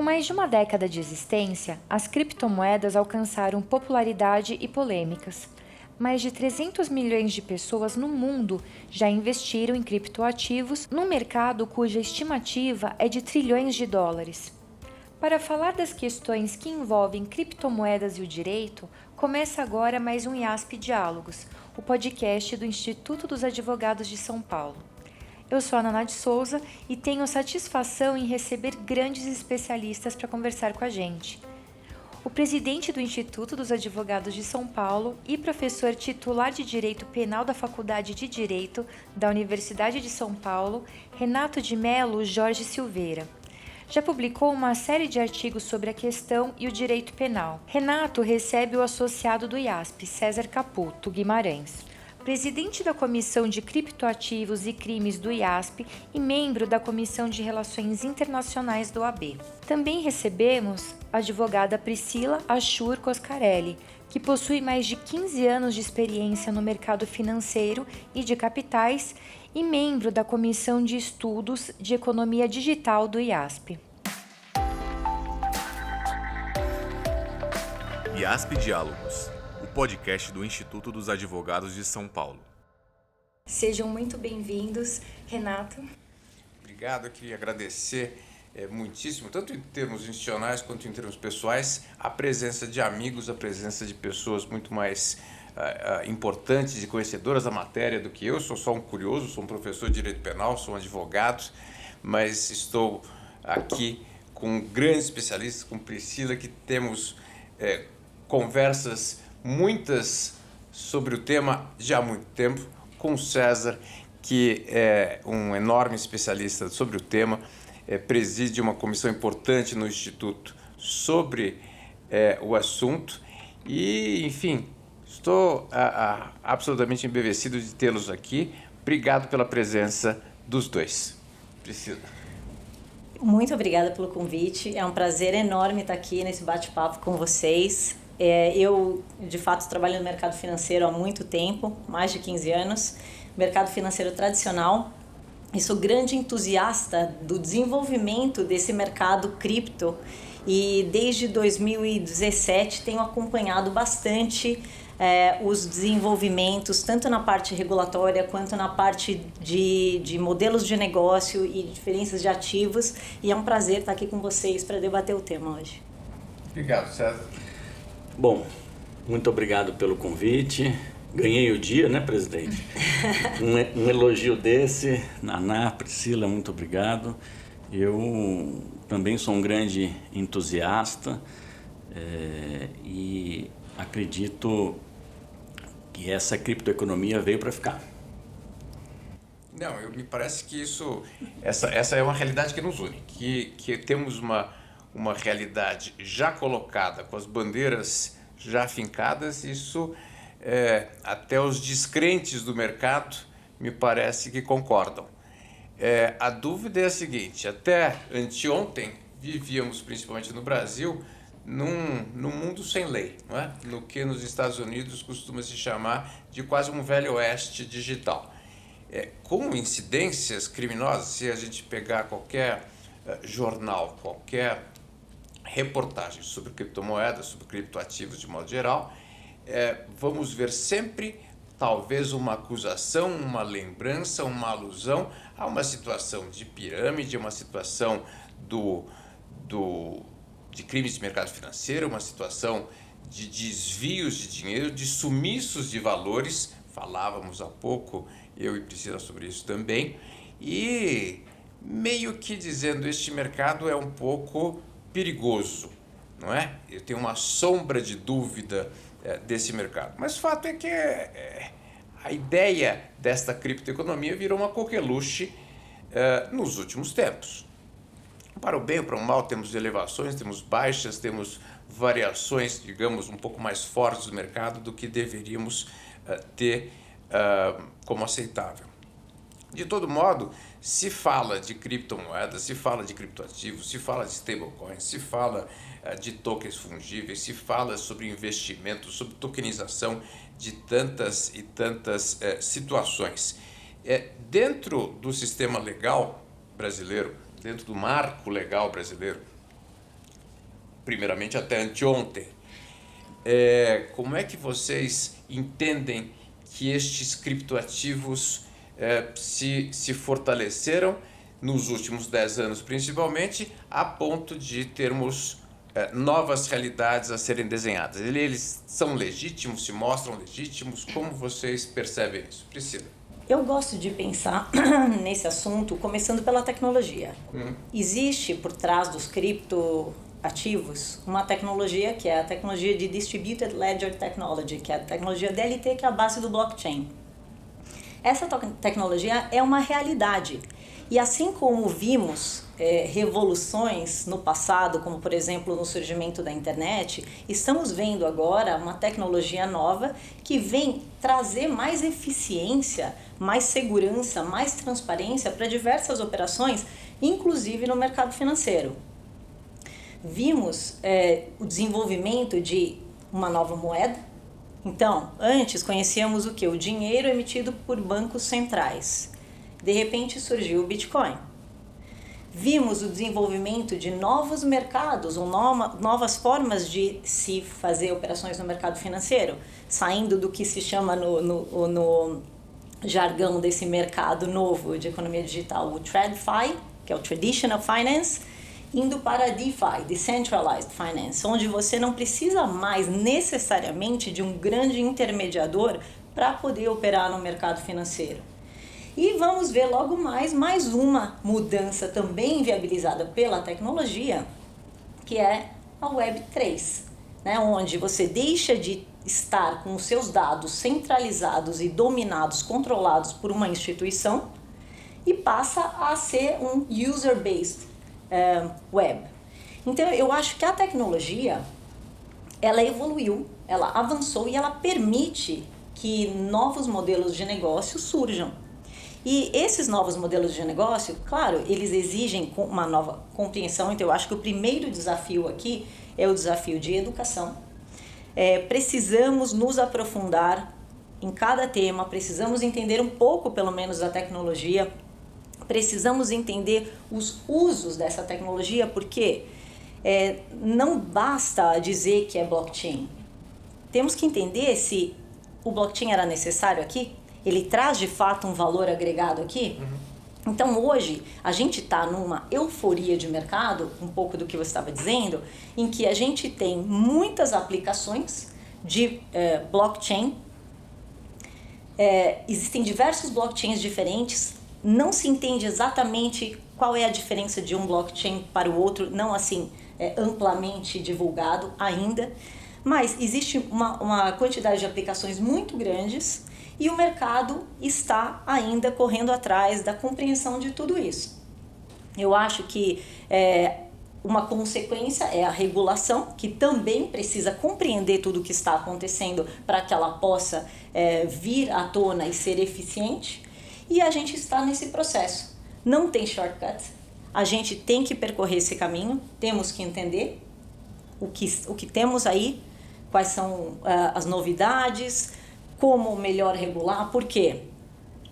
Com mais de uma década de existência, as criptomoedas alcançaram popularidade e polêmicas. Mais de 300 milhões de pessoas no mundo já investiram em criptoativos num mercado cuja estimativa é de trilhões de dólares. Para falar das questões que envolvem criptomoedas e o direito, começa agora mais um IASP Diálogos, o podcast do Instituto dos Advogados de São Paulo. Eu sou a Naná de Souza e tenho satisfação em receber grandes especialistas para conversar com a gente. O presidente do Instituto dos Advogados de São Paulo e professor titular de Direito Penal da Faculdade de Direito da Universidade de São Paulo, Renato de Mello Jorge Silveira. Já publicou uma série de artigos sobre a questão e o direito penal. Renato recebe o associado do IASP, César Caputo Guimarães, presidente da Comissão de Criptoativos e Crimes do IASP e membro da Comissão de Relações Internacionais do AB. Também recebemos a advogada Priscila Achur Coscarelli, que possui mais de 15 anos de experiência no mercado financeiro e de capitais e membro da Comissão de Estudos de Economia Digital do IASP. IASP Diálogos, o podcast do Instituto dos Advogados de São Paulo. Sejam muito bem-vindos, Renato. Obrigado, eu queria agradecer muitíssimo, tanto em termos institucionais quanto em termos pessoais, a presença de amigos, a presença de pessoas muito mais importantes e conhecedoras da matéria do que eu. Sou só um curioso, sou um professor de Direito Penal, sou um advogado, mas estou aqui com grandes especialistas, com Priscila, que temos conversas muitas sobre o tema já há muito tempo, com César, que é um enorme especialista sobre o tema, preside uma comissão importante no Instituto sobre o assunto e, enfim, estou absolutamente embevecido de tê-los aqui. Obrigado pela presença dos dois. Priscila. Muito obrigada pelo convite. É um prazer enorme estar aqui nesse bate-papo com vocês. Eu, de fato, trabalho no mercado financeiro há muito tempo, mais de 15 anos, mercado financeiro tradicional, e sou grande entusiasta do desenvolvimento desse mercado cripto e desde 2017 tenho acompanhado bastante os desenvolvimentos, tanto na parte regulatória quanto na parte de modelos de negócio e diferenças de ativos, e é um prazer estar aqui com vocês para debater o tema hoje. Obrigado, César. Bom, muito obrigado pelo convite. Ganhei o dia, né, presidente? Um elogio desse. Naná, Priscila, muito obrigado. Eu também sou um grande entusiasta e acredito que essa criptoeconomia veio para ficar. Não, me parece que essa é uma realidade que nos une, que temos uma realidade já colocada, com as bandeiras já fincadas. Isso até os descrentes do mercado me parece que concordam. A dúvida é a seguinte: até anteontem vivíamos, principalmente no Brasil, num mundo sem lei, não é? No que nos Estados Unidos costuma se chamar de quase um velho oeste digital. Com incidências criminosas, se a gente pegar qualquer jornal, qualquer reportagem sobre criptomoedas, sobre criptoativos de modo geral, vamos ver sempre talvez uma acusação, uma lembrança, uma alusão a uma situação de pirâmide, uma situação de crimes de mercado financeiro, uma situação de desvios de dinheiro, de sumiços de valores. Falávamos há pouco, eu e Priscila, sobre isso também, e meio que dizendo este mercado é um pouco perigoso, não é? Eu tenho uma sombra de dúvida desse mercado. Mas o fato é que a ideia desta criptoeconomia virou uma coqueluche nos últimos tempos. Para o bem ou para o mal, temos elevações, temos baixas, temos variações, digamos, um pouco mais fortes do mercado do que deveríamos ter como aceitável. De todo modo, se fala de criptomoedas, se fala de criptoativos, se fala de stablecoins, se fala de tokens fungíveis, se fala sobre investimento, sobre tokenização de tantas e tantas situações. Dentro do sistema legal brasileiro, dentro do marco legal brasileiro, primeiramente até anteontem. Como é que vocês entendem que estes criptoativos se fortaleceram nos últimos 10 anos, principalmente, a ponto de termos novas realidades a serem desenhadas? Eles são legítimos, se mostram legítimos? Como vocês percebem isso? Priscila. Eu gosto de pensar nesse assunto começando pela tecnologia. Existe por trás dos criptoativos uma tecnologia que é a tecnologia de Distributed Ledger Technology, que é a tecnologia DLT, que é a base do blockchain. Essa tecnologia é uma realidade. E assim como vimos revoluções no passado, como por exemplo no surgimento da internet, estamos vendo agora uma tecnologia nova que vem trazer mais eficiência, mais segurança, mais transparência para diversas operações, inclusive no mercado financeiro. Vimos o desenvolvimento de uma nova moeda. Então, antes conhecíamos o que? O dinheiro emitido por bancos centrais. De repente surgiu o Bitcoin. Vimos o desenvolvimento de novos mercados ou novas formas de se fazer operações no mercado financeiro, saindo do que se chama no jargão desse mercado novo de economia digital, o TradFi, que é o Traditional Finance, indo para a DeFi, Decentralized Finance, onde você não precisa mais necessariamente de um grande intermediador para poder operar no mercado financeiro. E vamos ver logo mais uma mudança também viabilizada pela tecnologia, que é a Web3, né? Onde você deixa de estar com os seus dados centralizados e dominados, controlados por uma instituição, e passa a ser um user-based web. Então eu acho que a tecnologia, ela evoluiu, ela avançou e ela permite que novos modelos de negócio surjam. E esses novos modelos de negócio, claro, eles exigem uma nova compreensão. Então eu acho que o primeiro desafio aqui é o desafio de educação. Precisamos nos aprofundar em cada tema, precisamos entender um pouco pelo menos da tecnologia, precisamos entender os usos dessa tecnologia, porque não basta dizer que é blockchain. Temos que entender se o blockchain era necessário aqui, ele traz de fato um valor agregado aqui. Então hoje a gente está numa euforia de mercado, um pouco do que você estava dizendo, em que a gente tem muitas aplicações de blockchain, existem diversos blockchains diferentes, não se entende exatamente qual é a diferença de um blockchain para o outro, não assim amplamente divulgado ainda, mas existe uma quantidade de aplicações muito grandes e o mercado está ainda correndo atrás da compreensão de tudo isso. Eu acho que uma consequência é a regulação, que também precisa compreender tudo o que está acontecendo para que ela possa vir à tona e ser eficiente. E a gente está nesse processo. Não tem shortcut. A gente tem que percorrer esse caminho, temos que entender o que temos aí, quais são as novidades, como melhor regular, porque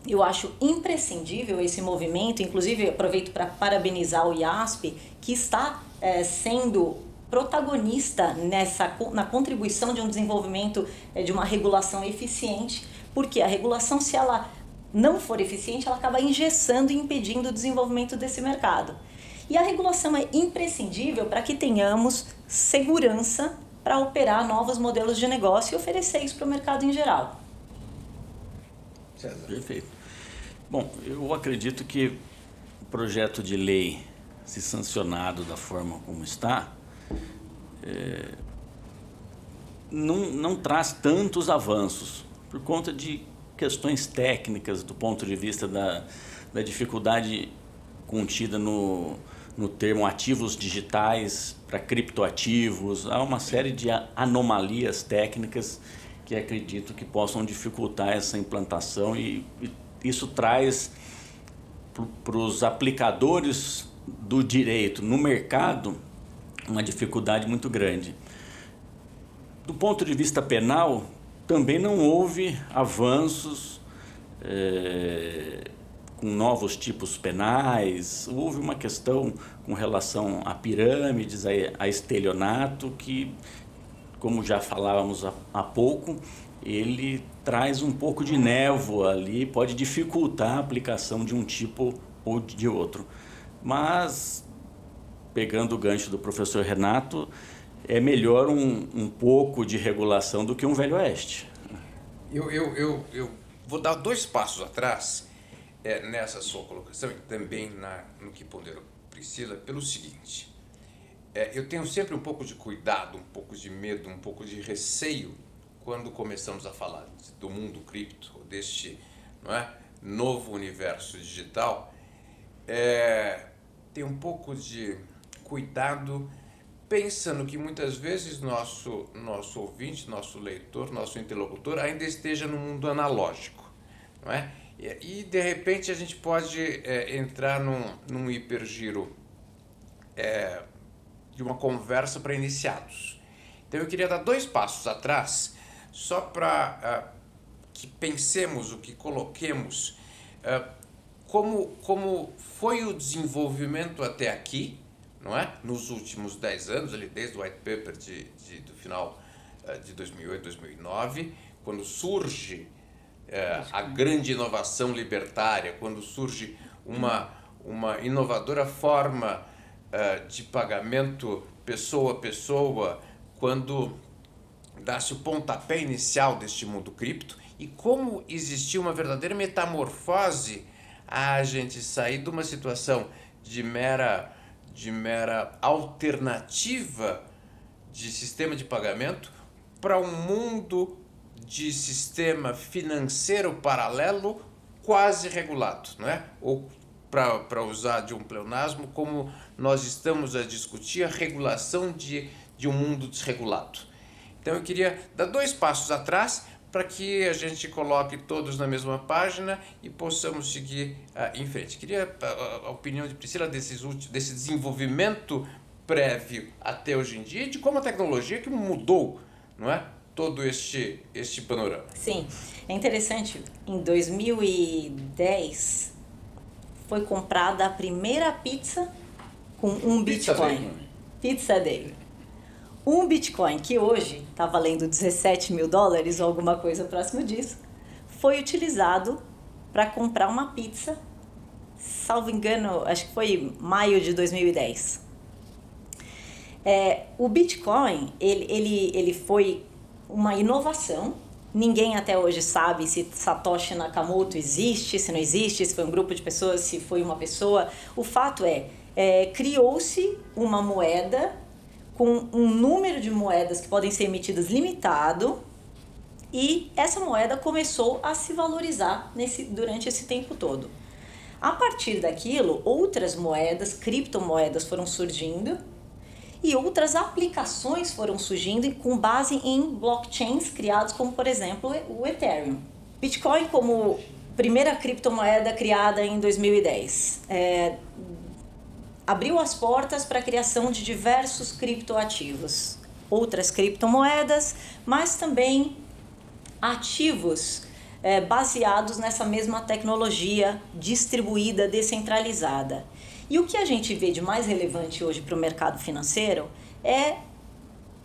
eu acho imprescindível esse movimento. Inclusive aproveito para parabenizar o IASP, que está sendo protagonista na contribuição de um desenvolvimento de uma regulação eficiente, porque a regulação, se ela não for eficiente, ela acaba engessando e impedindo o desenvolvimento desse mercado. E a regulação é imprescindível para que tenhamos segurança para operar novos modelos de negócio e oferecer isso para o mercado em geral. César. Perfeito. Bom, eu acredito que o projeto de lei, se sancionado da forma como está, não traz tantos avanços, por conta de questões técnicas, do ponto de vista da dificuldade contida no termo ativos digitais para criptoativos. Há uma série de anomalias técnicas que acredito que possam dificultar essa implantação, e isso traz para os aplicadores do direito no mercado uma dificuldade muito grande. Do ponto de vista penal, também não houve avanços com novos tipos penais, houve uma questão com relação a pirâmides, a estelionato, que, como já falávamos há pouco, ele traz um pouco de névoa ali, pode dificultar a aplicação de um tipo ou de outro. Mas, pegando o gancho do professor Renato, é melhor um pouco de regulação do que um velho oeste. Eu vou dar 2 passos atrás nessa sua colocação e também no que ponderou Priscila, pelo seguinte. Eu tenho sempre um pouco de cuidado, um pouco de medo, um pouco de receio quando começamos a falar do mundo cripto, deste, não é, novo universo digital. Tem um pouco de cuidado pensando que muitas vezes nosso ouvinte, nosso leitor, nosso interlocutor ainda esteja no mundo analógico, não é? E de repente a gente pode entrar num hipergiro de uma conversa para iniciados. Então eu queria dar 2 passos atrás, só para que pensemos, o que coloquemos, como foi o desenvolvimento até aqui, não é? Nos últimos 10 anos, ali, desde o white paper do final de 2008, 2009, quando surge a grande inovação libertária, quando surge uma inovadora forma de pagamento pessoa a pessoa, quando dá-se o pontapé inicial deste mundo cripto, e como existia uma verdadeira metamorfose a gente sair de uma situação de mera alternativa de sistema de pagamento para um mundo de sistema financeiro paralelo quase regulado, não é? Ou, para usar de um pleonasmo, como nós estamos a discutir a regulação de um mundo desregulado. Então eu queria dar 2 passos atrás para que a gente coloque todos na mesma página e possamos seguir em frente. Queria a opinião de Priscila desse desenvolvimento prévio até hoje em dia e de como a tecnologia que mudou, não é, todo este panorama. Sim, é interessante. Em 2010 foi comprada a primeira pizza com um Bitcoin. Pizza Day. Um Bitcoin, que hoje está valendo $17 mil ou alguma coisa próximo disso, foi utilizado para comprar uma pizza, salvo engano, acho que foi maio de 2010. O Bitcoin, ele foi uma inovação. Ninguém até hoje sabe se Satoshi Nakamoto existe, se não existe, se foi um grupo de pessoas, se foi uma pessoa. O fato criou-se uma moeda com um número de moedas que podem ser emitidas limitado, e essa moeda começou a se valorizar durante esse tempo todo. A partir daquilo, outras moedas, criptomoedas foram surgindo e outras aplicações foram surgindo com base em blockchains criados como, por exemplo, o Ethereum. Bitcoin como primeira criptomoeda criada em 2010. Abriu as portas para a criação de diversos criptoativos, outras criptomoedas, mas também ativos baseados nessa mesma tecnologia distribuída, descentralizada. E o que a gente vê de mais relevante hoje para o mercado financeiro é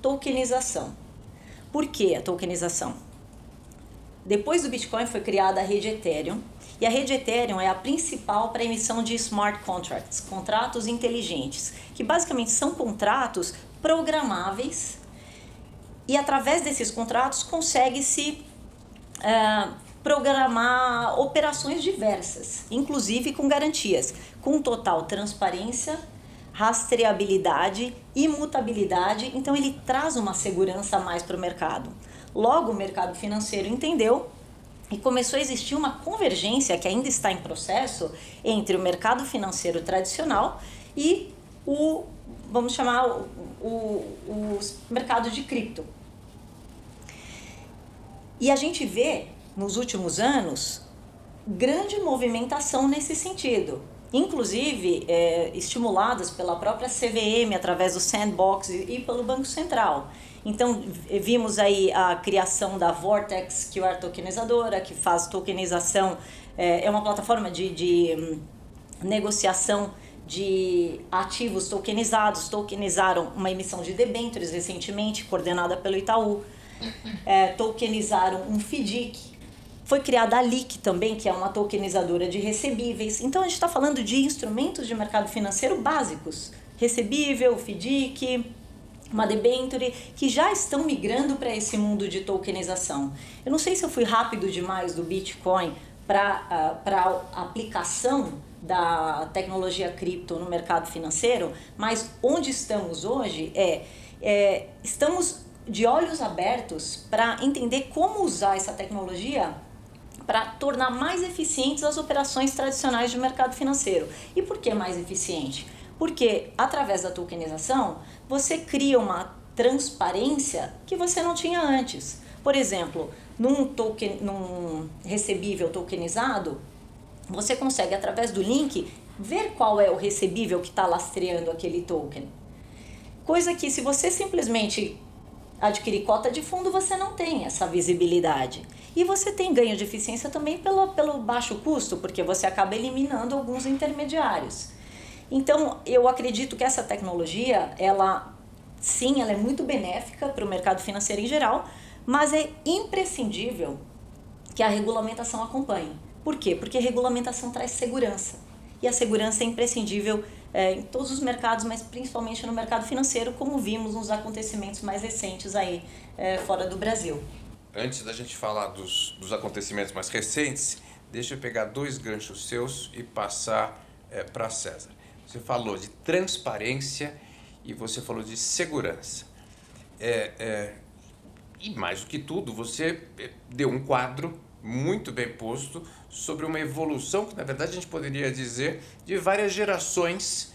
tokenização. Por que a tokenização? Depois do Bitcoin foi criada a rede Ethereum, e a rede Ethereum é a principal para a emissão de smart contracts, contratos inteligentes, que basicamente são contratos programáveis, e através desses contratos consegue-se programar operações diversas, inclusive com garantias, com total transparência, rastreabilidade, imutabilidade. Então ele traz uma segurança a mais para o mercado. Logo o mercado financeiro entendeu e começou a existir uma convergência que ainda está em processo entre o mercado financeiro tradicional e o mercado de cripto. E a gente vê, nos últimos anos, grande movimentação nesse sentido. Inclusive, estimuladas pela própria CVM, através do Sandbox e pelo Banco Central. Então, vimos aí a criação da Vortex QR tokenizadora, que faz tokenização é uma plataforma de negociação de ativos tokenizados. Tokenizaram uma emissão de debêntures recentemente, coordenada pelo Itaú. Tokenizaram um FDIC. Foi criada a LIC também, que é uma tokenizadora de recebíveis. Então a gente está falando de instrumentos de mercado financeiro básicos. Recebível, FDIC, uma debênture, que já estão migrando para esse mundo de tokenização. Eu não sei se eu fui rápido demais do Bitcoin para a aplicação da tecnologia cripto no mercado financeiro, mas onde estamos hoje estamos de olhos abertos para entender como usar essa tecnologia para tornar mais eficientes as operações tradicionais de mercado financeiro. E por que mais eficiente? Porque através da tokenização você cria uma transparência que você não tinha antes. Por exemplo, num recebível tokenizado, você consegue, através do link, ver qual é o recebível que está lastreando aquele token. Coisa que, se você simplesmente adquirir cota de fundo, você não tem essa visibilidade. E você tem ganho de eficiência também pelo baixo custo, porque você acaba eliminando alguns intermediários. Então, eu acredito que essa tecnologia, ela é muito benéfica para o mercado financeiro em geral, mas é imprescindível que a regulamentação acompanhe. Por quê? Porque a regulamentação traz segurança. E a segurança é imprescindível em todos os mercados, mas principalmente no mercado financeiro, como vimos nos acontecimentos mais recentes aí fora do Brasil. Antes da gente falar dos acontecimentos mais recentes, deixa eu pegar 2 ganchos seus e passar para César. Você falou de transparência e você falou de segurança. E mais do que tudo, você deu um quadro muito bem posto sobre uma evolução que, na verdade, a gente poderia dizer de várias gerações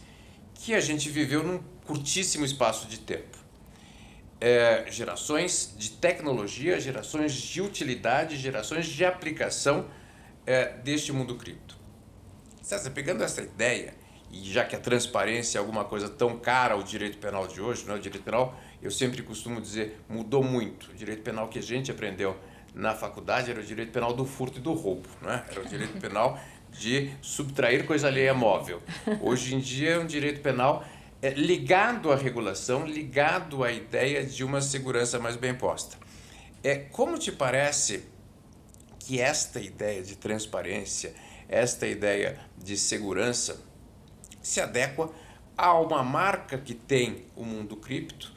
que a gente viveu num curtíssimo espaço de tempo. Gerações de tecnologia, gerações de utilidade, gerações de aplicação deste mundo cripto. César, pegando essa ideia, e já que a transparência é alguma coisa tão cara ao direito penal de hoje, né? O direito penal, eu sempre costumo dizer, mudou muito. O direito penal que a gente aprendeu na faculdade era o direito penal do furto e do roubo, né? Era o direito penal de subtrair coisa alheia móvel. Hoje em dia é um direito penal ligado à regulação, ligado à ideia de uma segurança mais bem posta. Como te parece que esta ideia de transparência, esta ideia de segurança se adequa a uma marca que tem o mundo cripto,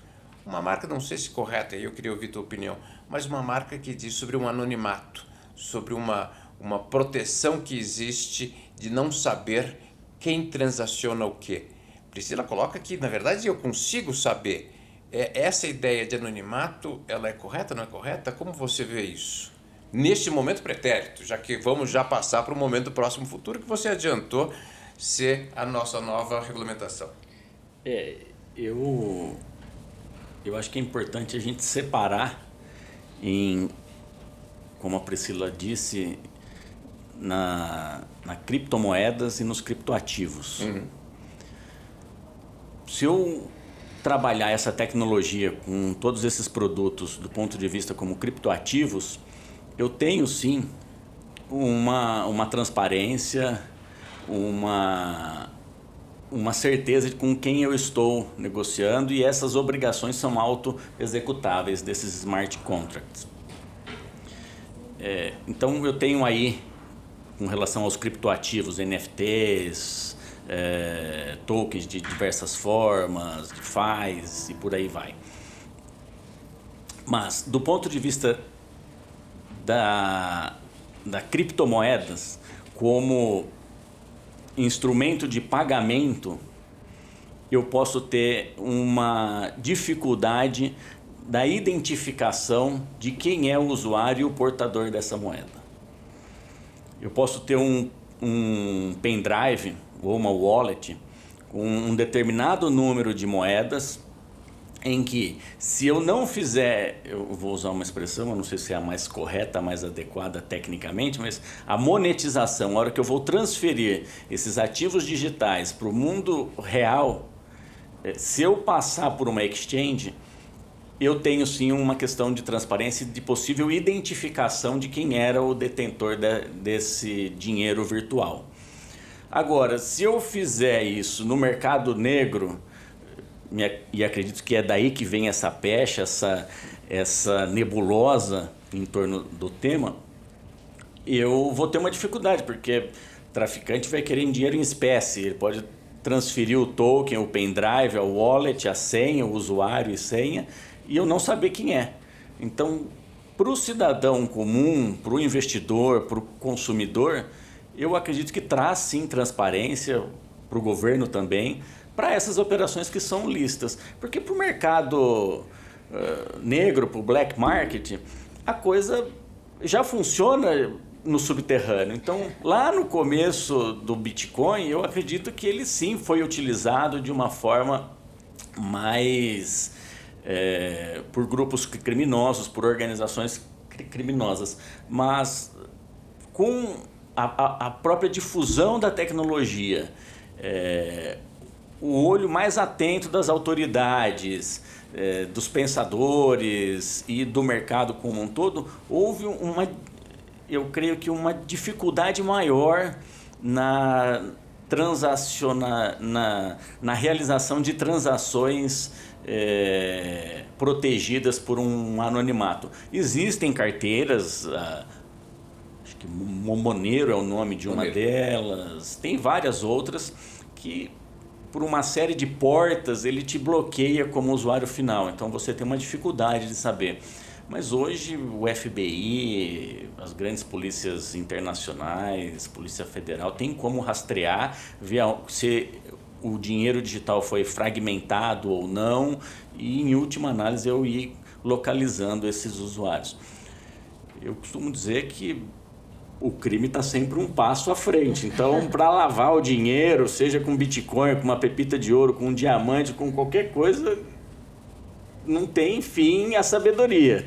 uma marca, não sei se correta, eu queria ouvir tua opinião, mas uma marca que diz sobre um anonimato, sobre uma proteção que existe de não saber quem transaciona o quê. Priscila coloca que, na verdade, eu consigo saber. Essa ideia de anonimato, ela é correta, não é correta? Como você vê isso? Neste momento pretérito, já que vamos já passar para o momento próximo futuro, que você adiantou ser a nossa nova regulamentação. Eu acho que é importante a gente separar como a Priscila disse, na criptomoedas e nos criptoativos. Uhum. Se eu trabalhar essa tecnologia com todos esses produtos do ponto de vista como criptoativos, eu tenho sim uma transparência, uma certeza de com quem eu estou negociando, e essas obrigações são auto-executáveis desses smart contracts. Então eu tenho aí, com relação aos criptoativos, NFTs, tokens de diversas formas, DeFi e por aí vai. Mas do ponto de vista da criptomoedas como instrumento de pagamento, eu posso ter uma dificuldade da identificação de quem é o usuário e o portador dessa moeda. Eu posso ter um pendrive ou uma wallet com um determinado número de moedas, em que, se eu não fizer, eu vou usar uma expressão, eu não sei se é a mais correta, a mais adequada tecnicamente, mas a monetização, a hora que eu vou transferir esses ativos digitais para o mundo real, se eu passar por uma exchange, eu tenho sim uma questão de transparência e de possível identificação de quem era o detentor desse dinheiro virtual. Agora, se eu fizer isso no mercado negro, e acredito que é daí que vem essa pecha, essa nebulosa em torno do tema, eu vou ter uma dificuldade, porque o traficante vai querer dinheiro em espécie, ele pode transferir o token, o pendrive, o wallet, a senha, o usuário e senha, e eu não saber quem é. Então, para o cidadão comum, para o investidor, para o consumidor, eu acredito que traz sim transparência, para o governo também, para essas operações que são listas. Porque para o mercado negro, para o black market, a coisa já funciona no subterrâneo. Então, lá no começo do Bitcoin, eu acredito que ele sim foi utilizado de uma forma mais por grupos criminosos, por organizações criminosas. Mas com a própria difusão da tecnologia, o olho mais atento das autoridades, dos pensadores e do mercado como um todo, houve eu creio que uma dificuldade maior na realização de transações protegidas por um anonimato. Existem carteiras, acho que Monero é o nome de uma delas, tem várias outras que, por uma série de portas, ele te bloqueia como usuário final. Então você tem uma dificuldade de saber. Mas hoje o FBI, as grandes polícias internacionais, Polícia Federal, tem como rastrear, ver se o dinheiro digital foi fragmentado ou não, e em última análise eu ir localizando esses usuários. Eu costumo dizer que o crime está sempre um passo à frente. Então, para lavar o dinheiro, seja com Bitcoin, com uma pepita de ouro, com um diamante, com qualquer coisa, não tem fim a sabedoria.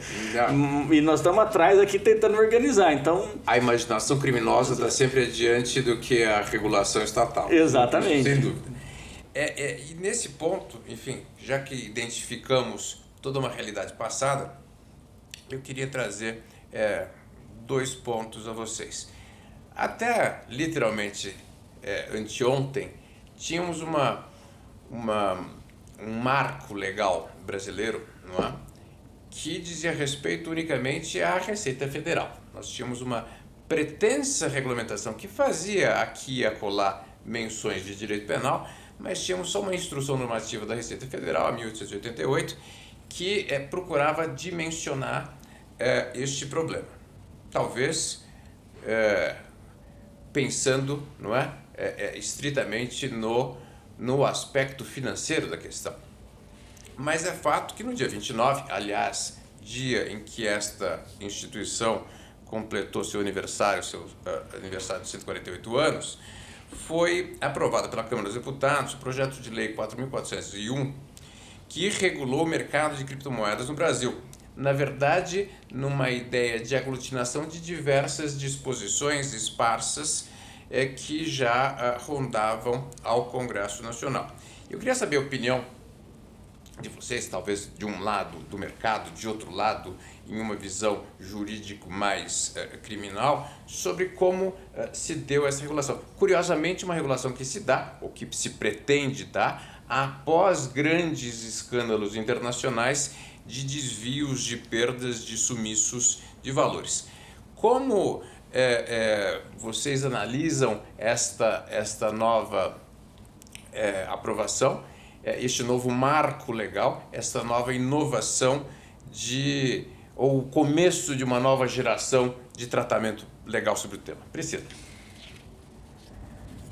E nós estamos atrás aqui tentando organizar. Então, a imaginação criminosa está sempre adiante do que a regulação estatal. Exatamente. Sem dúvida. E nesse ponto, enfim, já que identificamos toda uma realidade passada, eu queria trazer 2 pontos a vocês. Até literalmente anteontem tínhamos um marco legal brasileiro, não é? Que dizia respeito unicamente à Receita Federal. Nós tínhamos uma pretensa regulamentação que fazia aqui e acolá menções de direito penal, mas tínhamos só uma instrução normativa da Receita Federal, a 1888, que procurava dimensionar este problema. Talvez pensando, não é, estritamente no aspecto financeiro da questão. Mas é fato que no dia 29, aliás, dia em que esta instituição completou seu aniversário de 148 anos, foi aprovado pela Câmara dos Deputados o projeto de lei 4.401, que regulou o mercado de criptomoedas no Brasil. Na verdade, numa ideia de aglutinação de diversas disposições esparsas que já rondavam ao Congresso Nacional. Eu queria saber a opinião de vocês, talvez de um lado do mercado, de outro lado, em uma visão jurídico mais criminal, sobre como se deu essa regulação. Curiosamente, uma regulação que se dá, ou que se pretende dar, após grandes escândalos internacionais de desvios, de perdas, de sumiços de valores. Como vocês analisam esta nova aprovação, este novo marco legal, esta nova inovação ou o começo de uma nova geração de tratamento legal sobre o tema? Priscila.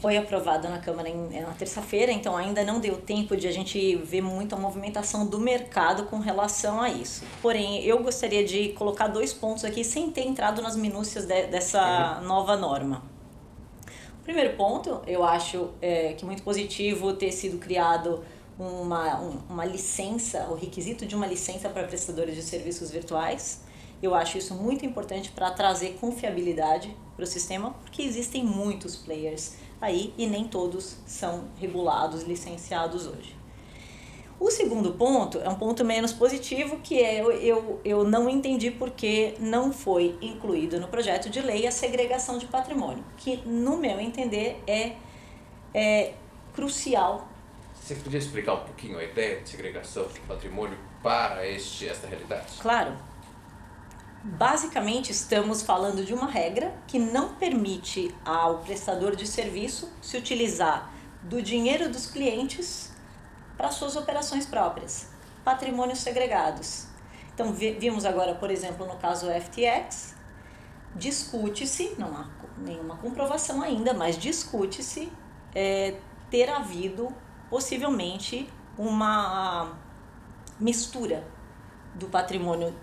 Foi aprovado na Câmara na terça-feira, então ainda não deu tempo de a gente ver muita movimentação do mercado com relação a isso. Porém, eu gostaria de colocar 2 pontos aqui sem ter entrado nas minúcias dessa nova norma. O primeiro ponto, eu acho que é muito positivo ter sido criado uma licença, o requisito de uma licença para prestadores de serviços virtuais. Eu acho isso muito importante para trazer confiabilidade para o sistema, porque existem muitos players aí e nem todos são regulados, licenciados hoje. O segundo ponto é um ponto menos positivo, que é eu não entendi por que não foi incluído no projeto de lei a segregação de patrimônio, que, no meu entender, é crucial. Você podia explicar um pouquinho a ideia de segregação de patrimônio para esta realidade? Claro. Basicamente, estamos falando de uma regra que não permite ao prestador de serviço se utilizar do dinheiro dos clientes para suas operações próprias, patrimônios segregados. Então, vimos agora, por exemplo, no caso FTX, discute-se, não há nenhuma comprovação ainda, mas discute-se ter havido possivelmente uma mistura do patrimônio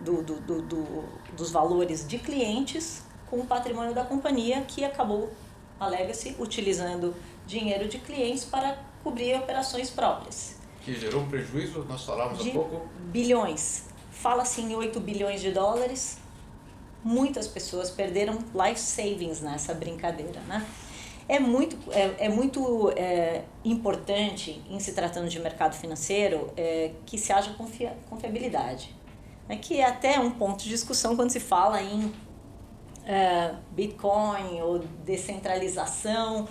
dos valores de clientes com o patrimônio da companhia, que acabou, alega-se, utilizando dinheiro de clientes para cobrir operações próprias. Que gerou um prejuízo, nós falávamos há pouco. Bilhões. Fala-se em 8 bilhões de dólares. Muitas pessoas perderam life savings nessa brincadeira, né? É muito importante, em se tratando de mercado financeiro, que se haja confiabilidade. Que é até um ponto de discussão quando se fala em Bitcoin ou descentralização,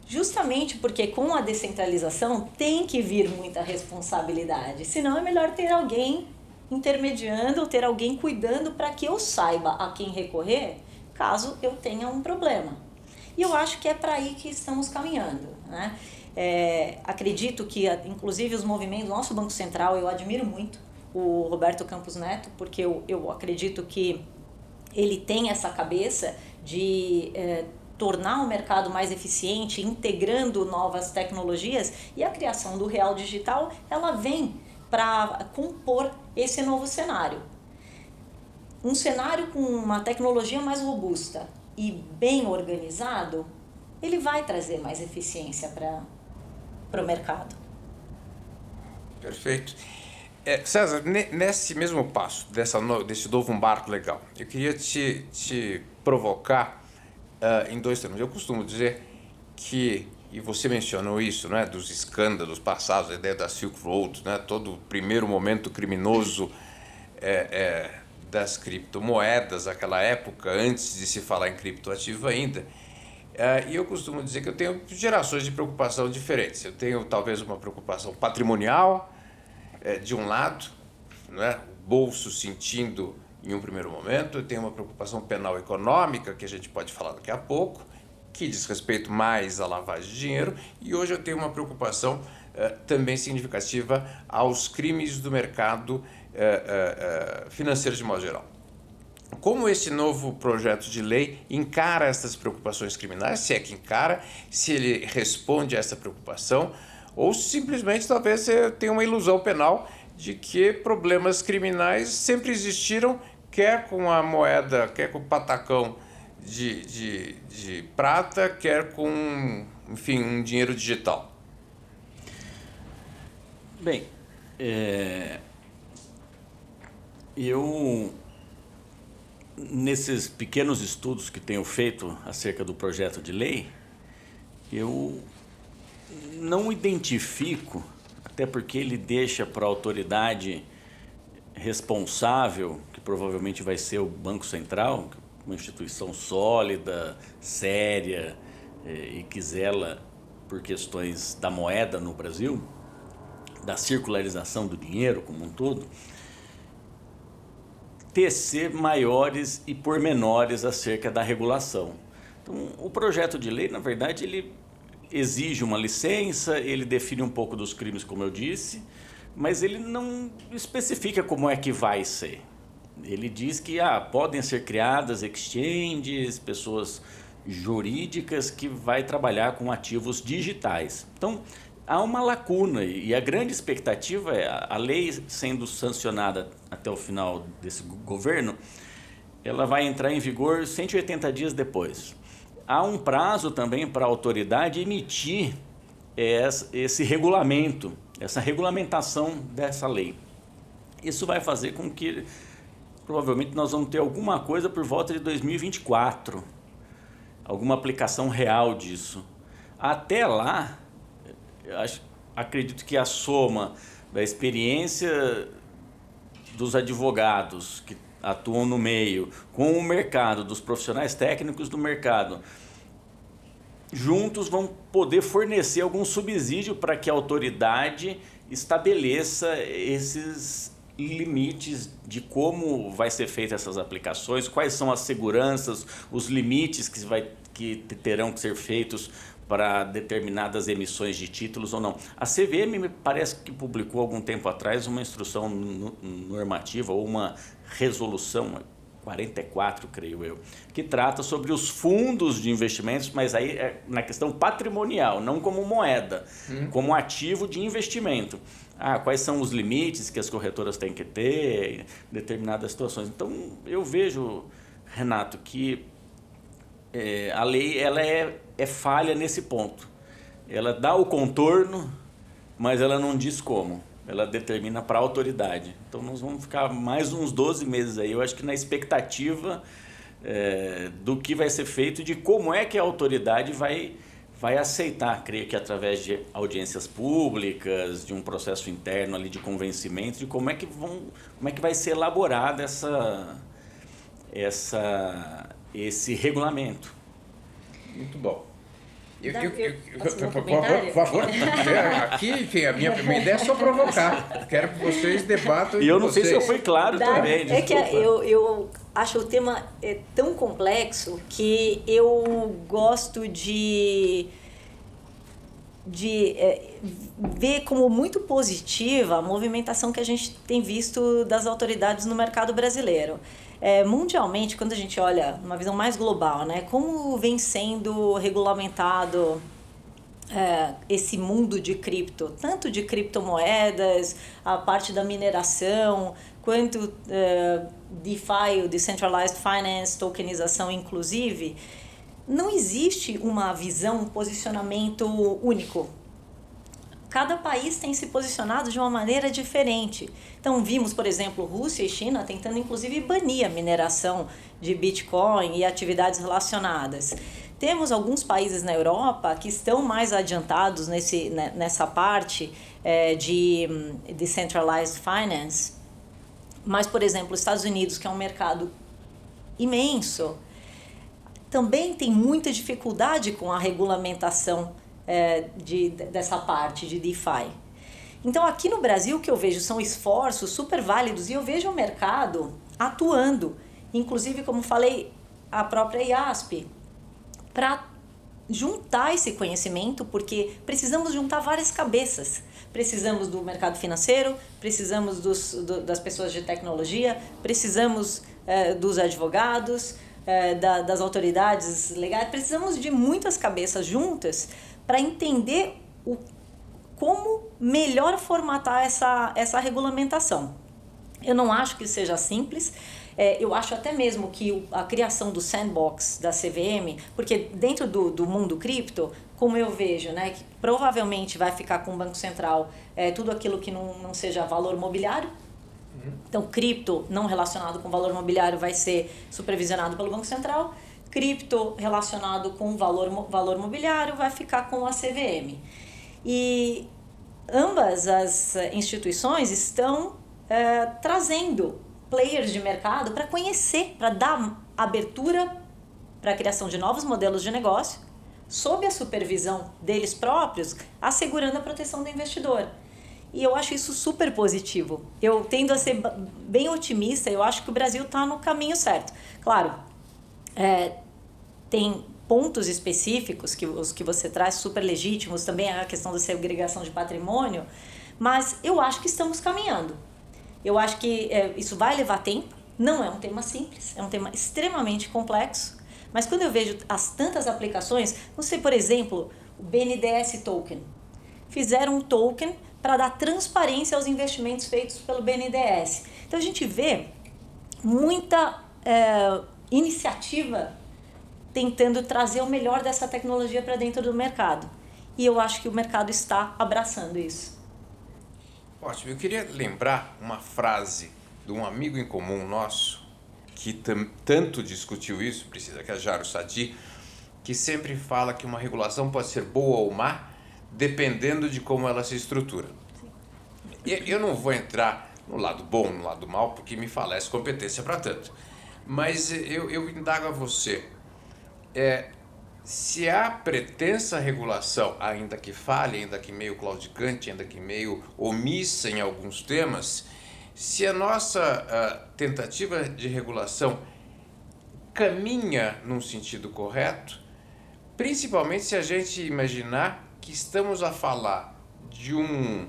justamente porque com a descentralização tem que vir muita responsabilidade, senão é melhor ter alguém intermediando ou ter alguém cuidando para que eu saiba a quem recorrer caso eu tenha um problema. E eu acho que é para aí que estamos caminhando, né? Acredito que, inclusive, os movimentos do nosso Banco Central, eu admiro muito o Roberto Campos Neto, porque eu acredito que ele tem essa cabeça de tornar o mercado mais eficiente, integrando novas tecnologias, e a criação do Real Digital, ela vem para compor esse novo cenário. Um cenário com uma tecnologia mais robusta e bem organizado, ele vai trazer mais eficiência para o mercado. Perfeito. César, nesse mesmo passo, desse novo marco legal, eu queria te provocar em dois termos. Eu costumo dizer que, e você mencionou isso, né, dos escândalos passados, a ideia da Silk Road, né, todo o primeiro momento criminoso das criptomoedas, aquela época, antes de se falar em criptoativo ainda. E eu costumo dizer que eu tenho gerações de preocupação diferentes. Eu tenho talvez uma preocupação patrimonial, de um lado, né, o bolso sentindo em um primeiro momento. Eu tenho uma preocupação penal econômica, que a gente pode falar daqui a pouco, que diz respeito mais à lavagem de dinheiro. E hoje eu tenho uma preocupação também significativa aos crimes do mercado financeiro de modo geral. Como esse novo projeto de lei encara essas preocupações criminais, se é que encara, se ele responde a essa preocupação, ou simplesmente talvez tenha uma ilusão penal de que problemas criminais sempre existiram, quer com a moeda, quer com o patacão de prata, quer com, enfim, um dinheiro digital. Bem, eu, nesses pequenos estudos que tenho feito acerca do projeto de lei, eu não identifico, até porque ele deixa para a autoridade responsável, que provavelmente vai ser o Banco Central, uma instituição sólida, séria e que zela por questões da moeda no Brasil, da circularização do dinheiro como um todo, tecer maiores e pormenores acerca da regulação. Então, o projeto de lei, na verdade, ele exige uma licença, ele define um pouco dos crimes, como eu disse, mas ele não especifica como é que vai ser. Ele diz que podem ser criadas exchanges, pessoas jurídicas que vai trabalhar com ativos digitais. Então, há uma lacuna e a grande expectativa é a lei sendo sancionada até o final desse governo, ela vai entrar em vigor 180 dias depois. Há um prazo também para a autoridade emitir esse regulamento, essa regulamentação dessa lei. Isso vai fazer com que provavelmente nós vamos ter alguma coisa por volta de 2024, alguma aplicação real disso. Até lá, acredito que a soma da experiência dos advogados que atuam no meio, com o mercado, dos profissionais técnicos do mercado, juntos vão poder fornecer algum subsídio para que a autoridade estabeleça esses limites de como vai ser feita essas aplicações, quais são as seguranças, os limites que terão que ser feitos para determinadas emissões de títulos ou não. A CVM me parece que publicou algum tempo atrás uma instrução normativa ou uma resolução 44, creio eu, que trata sobre os fundos de investimentos, mas aí é na questão patrimonial, não como moeda, como ativo de investimento. Quais são os limites que as corretoras têm que ter em determinadas situações. Então, eu vejo, Renato, que a lei ela é falha nesse ponto. Ela dá o contorno, mas ela não diz como. Ela determina para a autoridade. Então, nós vamos ficar mais uns 12 meses aí, eu acho que na expectativa do que vai ser feito, de como é que a autoridade vai aceitar, creio que através de audiências públicas, de um processo interno ali de convencimento, de como é que vai ser elaborado esse regulamento. Muito bom. Comentário? Por favor. Aqui, enfim, a minha ideia é só provocar. Quero que vocês debatam. E eu não sei se eu fui claro também. É que eu acho o tema tão complexo que eu gosto de ver como muito positiva a movimentação que a gente tem visto das autoridades no mercado brasileiro. Mundialmente, quando a gente olha uma visão mais global, né, como vem sendo regulamentado esse mundo de cripto, tanto de criptomoedas, a parte da mineração, quanto DeFi, o Decentralized Finance, tokenização inclusive, não existe uma visão, um posicionamento único. Cada país tem se posicionado de uma maneira diferente. Então, vimos, por exemplo, Rússia e China tentando, inclusive, banir a mineração de Bitcoin e atividades relacionadas. Temos alguns países na Europa que estão mais adiantados nessa parte de Decentralized Finance. Mas, por exemplo, os Estados Unidos, que é um mercado imenso, também tem muita dificuldade com a regulamentação dessa parte de DeFi. Então, aqui no Brasil, o que eu vejo são esforços super válidos e eu vejo o mercado atuando, inclusive, como falei, a própria IASP, para juntar esse conhecimento, porque precisamos juntar várias cabeças. Precisamos do mercado financeiro, precisamos das pessoas de tecnologia, precisamos dos advogados, das autoridades legais, precisamos de muitas cabeças juntas para entender como melhor formatar essa regulamentação. Eu não acho que seja simples, eu acho até mesmo que a criação do sandbox da CVM, porque dentro do mundo cripto, como eu vejo, né, que provavelmente vai ficar com o Banco Central tudo aquilo que não seja valor mobiliário. Então, cripto não relacionado com valor mobiliário vai ser supervisionado pelo Banco Central. Cripto relacionado com valor mobiliário vai ficar com a CVM. E ambas as instituições estão trazendo players de mercado para conhecer, para dar abertura para a criação de novos modelos de negócio, sob a supervisão deles próprios, assegurando a proteção do investidor. E eu acho isso super positivo. Eu tendo a ser bem otimista, eu acho que o Brasil está no caminho certo. Claro, tem pontos específicos, os que você traz, super legítimos, também a questão da segregação de patrimônio, mas eu acho que estamos caminhando. Eu acho que isso vai levar tempo, não é um tema simples, é um tema extremamente complexo, mas quando eu vejo as tantas aplicações, não sei, por exemplo, o BNDES Token. Fizeram um token para dar transparência aos investimentos feitos pelo BNDES. Então a gente vê muita iniciativa tentando trazer o melhor dessa tecnologia para dentro do mercado. E eu acho que o mercado está abraçando isso. Ótimo. Eu queria lembrar uma frase de um amigo em comum nosso que tanto discutiu isso, Priscila, que é Jaro Sadi, que sempre fala que uma regulação pode ser boa ou má, dependendo de como ela se estrutura. Eu não vou entrar no lado bom, no lado mal, porque me falece competência para tanto. Mas eu indago a você, se há pretensa regulação, ainda que falhe, ainda que meio claudicante, ainda que meio omissa em alguns temas, se a nossa tentativa de regulação caminha num sentido correto, principalmente se a gente imaginar que estamos a falar de um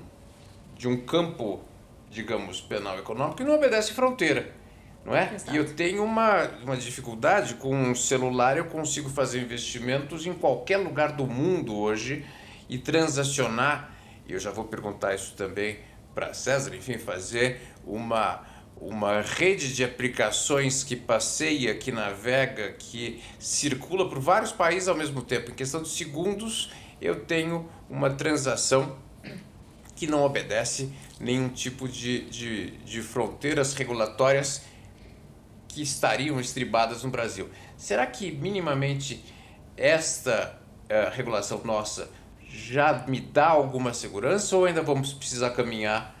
campo, digamos, penal econômico que não obedece fronteira, não é? Exato. E eu tenho uma dificuldade com um celular, eu consigo fazer investimentos em qualquer lugar do mundo hoje e transacionar, e eu já vou perguntar isso também para César, enfim, fazer uma rede de aplicações que passeia, que navega, que circula por vários países ao mesmo tempo. Em questão de segundos, eu tenho uma transação que não obedece nenhum tipo de fronteiras regulatórias que estariam estribadas no Brasil. Será que minimamente esta regulação nossa já me dá alguma segurança ou ainda vamos precisar caminhar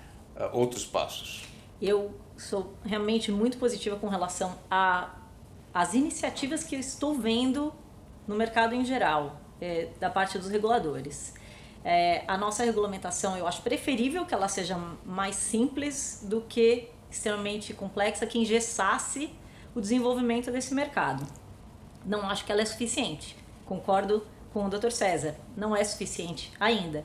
outros passos? Eu sou realmente muito positiva com relação às iniciativas que eu estou vendo no mercado em geral, da parte dos reguladores. A nossa regulamentação, eu acho preferível que ela seja mais simples do que extremamente complexa, que engessasse o desenvolvimento desse mercado. Não acho que ela é suficiente. Concordo com o Dr. César, não é suficiente ainda.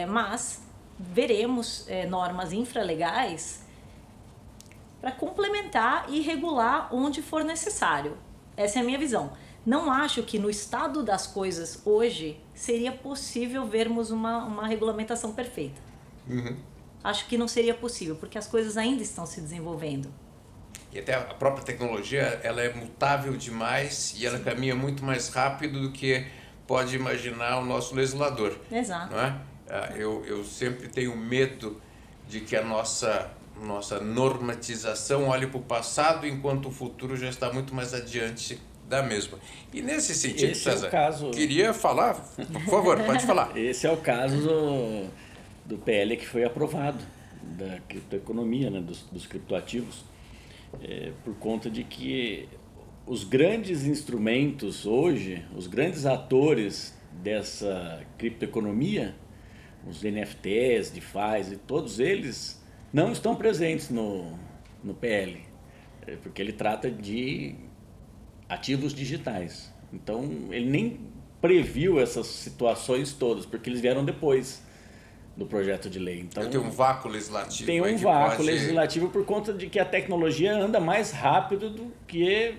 Mas veremos normas infralegais para complementar e regular onde for necessário. Essa é a minha visão. Não acho que no estado das coisas hoje seria possível vermos uma regulamentação perfeita. Uhum. Acho que não seria possível, porque as coisas ainda estão se desenvolvendo. E até a própria tecnologia, ela é mutável demais e ela caminha muito mais rápido do que pode imaginar o nosso legislador. Exato. Não é? Eu sempre tenho medo de que a nossa normatização olhe para o passado enquanto o futuro já está muito mais adiante da mesma. E nesse sentido, Esse César, é o caso... queria falar, por favor, pode falar. Esse é o caso do PL que foi aprovado, da criptoeconomia, né, dos criptoativos, por conta de que os grandes instrumentos hoje, os grandes atores dessa criptoeconomia, os NFTs, DeFi, e todos eles não estão presentes no PL, porque ele trata de ativos digitais. Então, ele nem previu essas situações todas, porque eles vieram depois do projeto de lei. Então, tem um vácuo legislativo. Tem um vácuo legislativo por conta de que a tecnologia anda mais rápido do que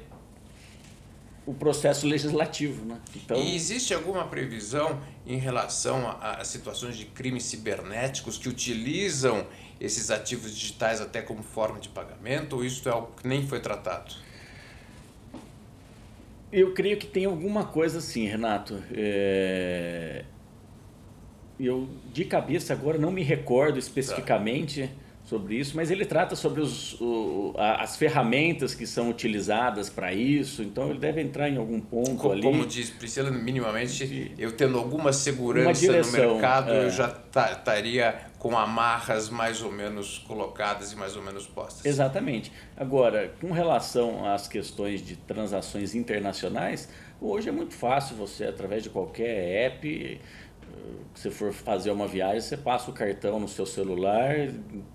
o processo legislativo, né? Então, E existe alguma previsão em relação a situações de crimes cibernéticos que utilizam esses ativos digitais até como forma de pagamento, ou isso é algo que nem foi tratado? eu creio que tem alguma coisa assim, Renato. Eu, de cabeça, agora não me recordo especificamente sobre isso, mas ele trata sobre as ferramentas que são utilizadas para isso, então ele deve entrar em algum ponto ali. Como diz Priscila, minimamente, eu tendo alguma segurança direção, no mercado, eu já estaria com amarras mais ou menos colocadas e mais ou menos postas. Exatamente. Agora, com relação às questões de transações internacionais, hoje é muito fácil você, através de qualquer app, se você for fazer uma viagem, você passa o cartão no seu celular,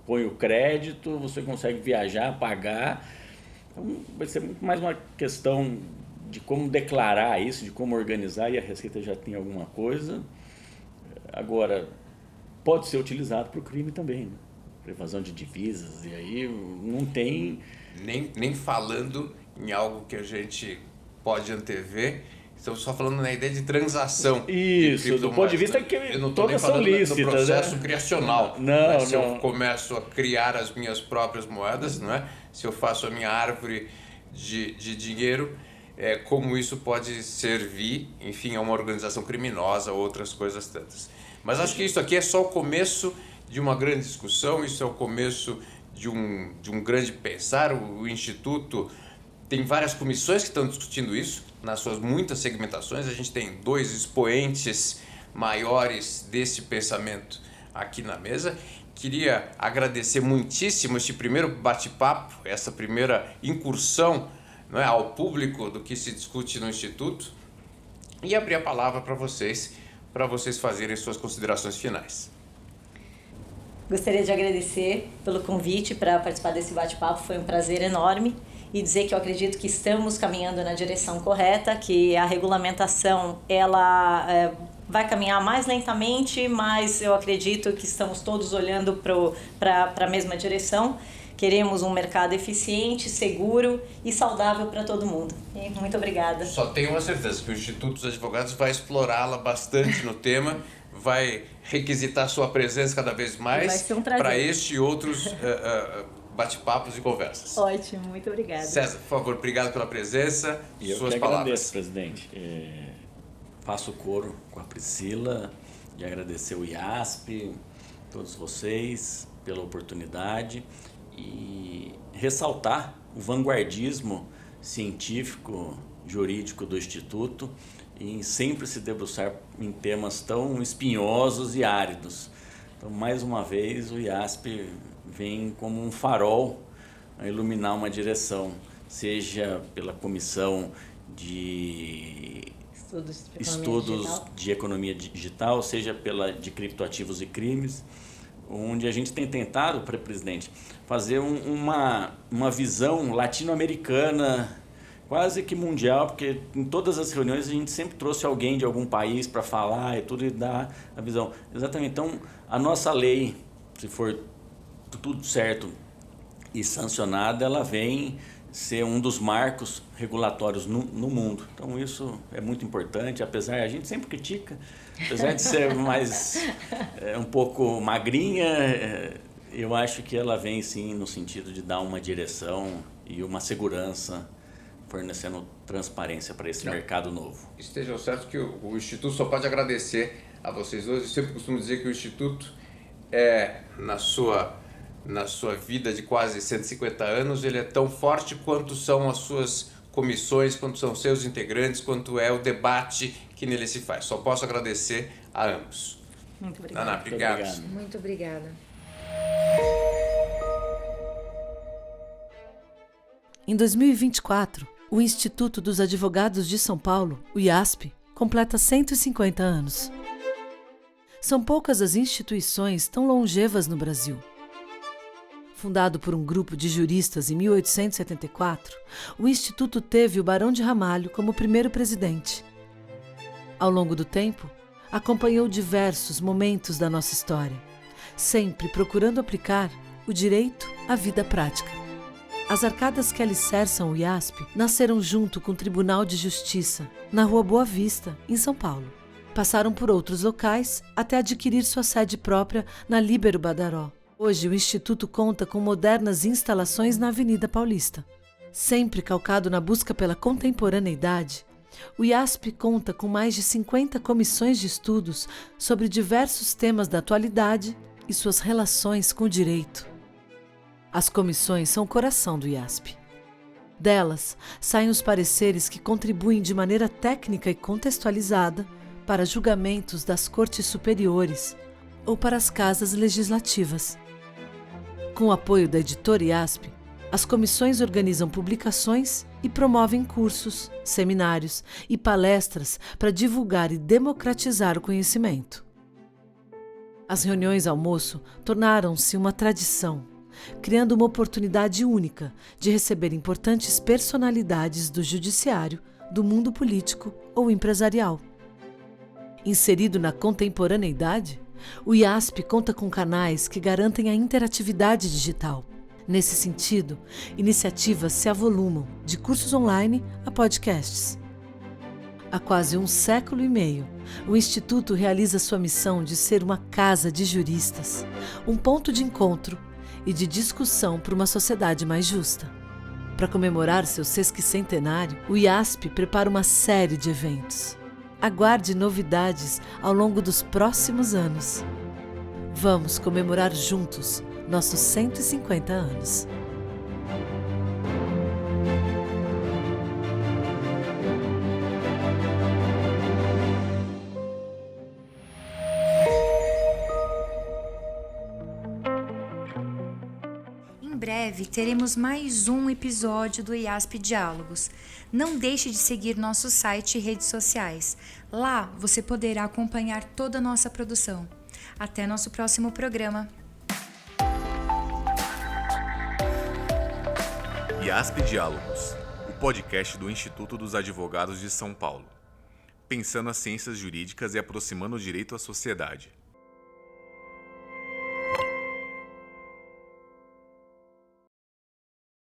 põe o crédito, você consegue viajar, pagar. Então, vai ser muito mais uma questão de como declarar isso, de como organizar, e a Receita já tem alguma coisa. Agora, pode ser utilizado para o crime também, né? Para evasão de divisas, e aí não tem... Nem falando em algo que a gente pode antever. Estamos só falando na ideia de transação. Isso, do ponto de vista que eu não estou nem todas são falando lícitas, no processo né? criacional. Não, Se eu começo a criar as minhas próprias moedas, não é? Se eu faço a minha árvore de dinheiro, como isso pode servir, enfim, a uma organização criminosa, outras coisas tantas. Mas acho que isso aqui é só o começo de uma grande discussão, isso é o começo de um grande pensar. O Instituto tem várias comissões que estão discutindo isso, nas suas muitas segmentações. A gente tem 2 expoentes maiores desse pensamento aqui na mesa. queria agradecer muitíssimo este primeiro bate-papo, essa primeira incursão, não é, ao público do que se discute no Instituto, e abrir a palavra para vocês fazerem suas considerações finais. Gostaria de agradecer pelo convite para participar desse bate-papo, foi um prazer enorme, e dizer que eu acredito que estamos caminhando na direção correta, que a regulamentação ela vai caminhar mais lentamente, mas eu acredito que estamos todos olhando para a mesma direção. Queremos um mercado eficiente, seguro e saudável para todo mundo. E muito obrigada. Só tenho uma certeza que o Instituto dos Advogados vai explorá-la bastante no tema, vai requisitar sua presença cada vez mais para este e outros bate-papos e conversas. Ótimo, muito obrigada. César, por favor, obrigado pela presença. E eu suas que palavras. agradeço, presidente. Faço coro com a Priscila de agradecer o IASP, todos vocês pela oportunidade e ressaltar o vanguardismo científico, jurídico do Instituto em sempre se debruçar em temas tão espinhosos e áridos. Então, mais uma vez, o IASP vem como um farol a iluminar uma direção, seja pela Comissão de Estudos de Economia Digital, seja pela de Criptoativos e Crimes, onde a gente tem tentado, presidente, fazer uma visão latino-americana, quase que mundial, porque em todas as reuniões a gente sempre trouxe alguém de algum país para falar e tudo e dar a visão. Exatamente. Então, a nossa lei, se for tudo certo e sancionada, ela vem ser um dos marcos regulatórios no mundo. Então, isso é muito importante, apesar, a gente sempre critica, apesar de ser mais um pouco magrinha, eu acho que ela vem sim no sentido de dar uma direção e uma segurança, fornecendo transparência para esse mercado novo. Estejam certos que o Instituto só pode agradecer a vocês dois. Eu sempre costumo dizer que o Instituto na sua vida de quase 150 anos, ele é tão forte quanto são as suas comissões, quanto são seus integrantes, quanto é o debate que nele se faz. Só posso agradecer a ambos. Muito obrigada. Naná, obrigado. Muito obrigada. Em 2024, o Instituto dos Advogados de São Paulo, o IASP, completa 150 anos. São poucas as instituições tão longevas no Brasil. Fundado por um grupo de juristas em 1874, o Instituto teve o Barão de Ramalho como primeiro presidente. Ao longo do tempo, acompanhou diversos momentos da nossa história, sempre procurando aplicar o direito à vida prática. As arcadas que alicerçam o IASP nasceram junto com o Tribunal de Justiça, na Rua Boa Vista, em São Paulo. Passaram por outros locais até adquirir sua sede própria na Líbero Badaró. Hoje, o Instituto conta com modernas instalações na Avenida Paulista. Sempre calcado na busca pela contemporaneidade, o IASP conta com mais de 50 comissões de estudos sobre diversos temas da atualidade e suas relações com o direito. As comissões são o coração do IASP. Delas, saem os pareceres que contribuem de maneira técnica e contextualizada para julgamentos das cortes superiores ou para as casas legislativas. Com o apoio da editora IASP, as comissões organizam publicações e promovem cursos, seminários e palestras para divulgar e democratizar o conhecimento. As reuniões almoço tornaram-se uma tradição, criando uma oportunidade única de receber importantes personalidades do judiciário, do mundo político ou empresarial. Inserido na contemporaneidade, o IASP conta com canais que garantem a interatividade digital. Nesse sentido, iniciativas se avolumam, de cursos online a podcasts. Há quase um século e meio, o Instituto realiza sua missão de ser uma casa de juristas, um ponto de encontro e de discussão para uma sociedade mais justa. Para comemorar seu sesquicentenário, o IASP prepara uma série de eventos. Aguarde novidades ao longo dos próximos anos. Vamos comemorar juntos nossos 150 anos. em breve teremos mais um episódio do IASP Diálogos. Não deixe de seguir nosso site e redes sociais. Lá você poderá acompanhar toda a nossa produção. Até nosso próximo programa. IASP Diálogos, o podcast do Instituto dos Advogados de São Paulo. Pensando as ciências jurídicas e aproximando o direito à sociedade.